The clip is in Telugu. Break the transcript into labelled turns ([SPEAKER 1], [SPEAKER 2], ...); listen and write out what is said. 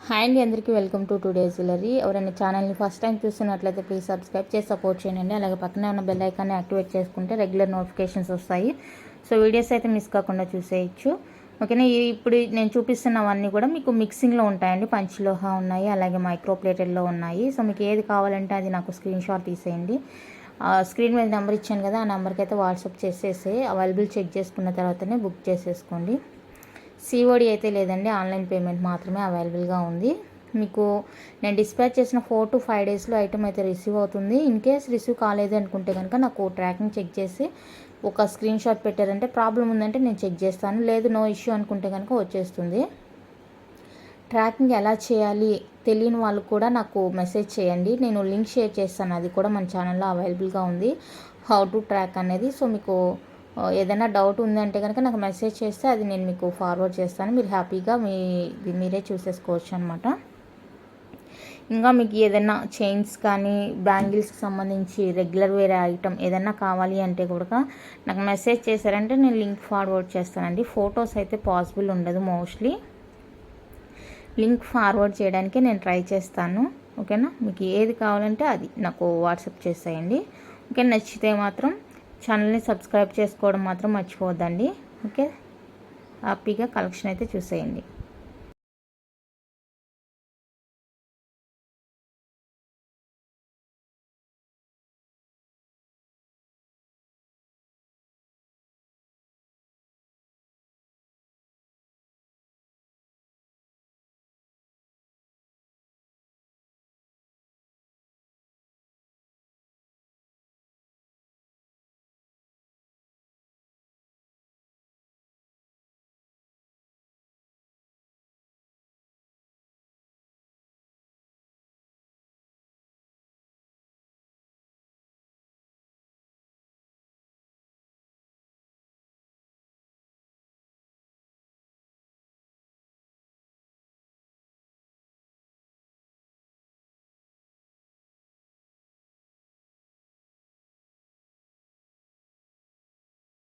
[SPEAKER 1] హాయ్ అండి, అందరికీ వెల్కమ్ టు టుడేస్ జ్యువెలరీ. ఎవరైనా ఛానల్ని ఫస్ట్ టైం చూస్తున్నట్లయితే ప్లీజ్ సబ్స్క్రైబ్ చేసి సపోర్ట్ చేయండి. అలాగే పక్కనే ఉన్న బెల్ ఐకాన్ని యాక్టివేట్ చేసుకుంటే రెగ్యులర్ నోటిఫికేషన్స్ వస్తాయి. సో వీడియోస్ అయితే మిస్ కాకుండా చూసేయచ్చు. ఓకేనా. ఇప్పుడు నేను చూపిస్తున్నవన్నీ కూడా మీకు మిక్సింగ్లో ఉంటాయండి. పంచలోహ ఉన్నాయి, అలాగే మైక్రో ప్లేటెడ్లో ఉన్నాయి. సో మీకు ఏది కావాలంటే అది నాకు స్క్రీన్ షాట్ తీసేయండి. స్క్రీన్ మీద నెంబర్ ఇచ్చాను కదా, ఆ నెంబర్కి అయితే వాట్సాప్ చేసేసి అవైలబుల్ చెక్ చేసుకున్న తర్వాతనే బుక్ చేసేసుకోండి. సిఓడి అయితే లేదండి, ఆన్లైన్ పేమెంట్ మాత్రమే అవైలబుల్గా ఉంది. మీకు నేను డిస్పాచ్ చేసిన 4 to 5 డేస్లో ఐటమ్ అయితే రిసీవ్ అవుతుంది. ఇన్ కేస్ రిసీవ్ కాలేదు అనుకుంటే కనుక నాకు ట్రాకింగ్ చెక్ చేసి ఒక స్క్రీన్ షాట్ పెట్టారంటే ప్రాబ్లం ఉందంటే నేను చెక్ చేస్తాను. లేదు నో ఇష్యూ అనుకుంటే కనుక వచ్చేస్తుంది. ట్రాకింగ్ ఎలా చేయాలి తెలియని వాళ్ళు కూడా నాకు మెసేజ్ చేయండి, నేను లింక్ షేర్ చేస్తాను. అది కూడా మన ఛానల్లో అవైలబుల్గా ఉంది, హౌ టు ట్రాక్ అనేది. సో మీకు ఏదైనా డౌట్ ఉందంటే కనుక నాకు మెసేజ్ చేస్తే అది నేను మీకు ఫార్వర్డ్ చేస్తాను. మీరు హ్యాపీగా మీరే చూసేసుకోవచ్చు అనమాట. ఇంకా మీకు ఏదైనా చైన్స్ కానీ బ్యాంగిల్స్కి సంబంధించి రెగ్యులర్ వేరే ఐటమ్ ఏదైనా కావాలి అంటే కూడా నాకు మెసేజ్ చేశారంటే నేను లింక్ ఫార్వర్డ్ చేస్తానండి. ఫొటోస్ అయితే పాసిబుల్ ఉండదు మోస్ట్లీ. లింక్ ఫార్వర్డ్ చేయడానికి నేను ట్రై చేస్తాను. ఓకేనా. మీకు ఏది కావాలంటే అది నాకు వాట్సాప్ చేసేయండి. ఓకే, నచ్చితే మాత్రం ఛానల్ని సబ్స్క్రైబ్ చేసుకోవడం మాత్రం మర్చిపోవద్దండి. ఓకే, హ్యాపీగా కలెక్షన్ అయితే చూసేయండి.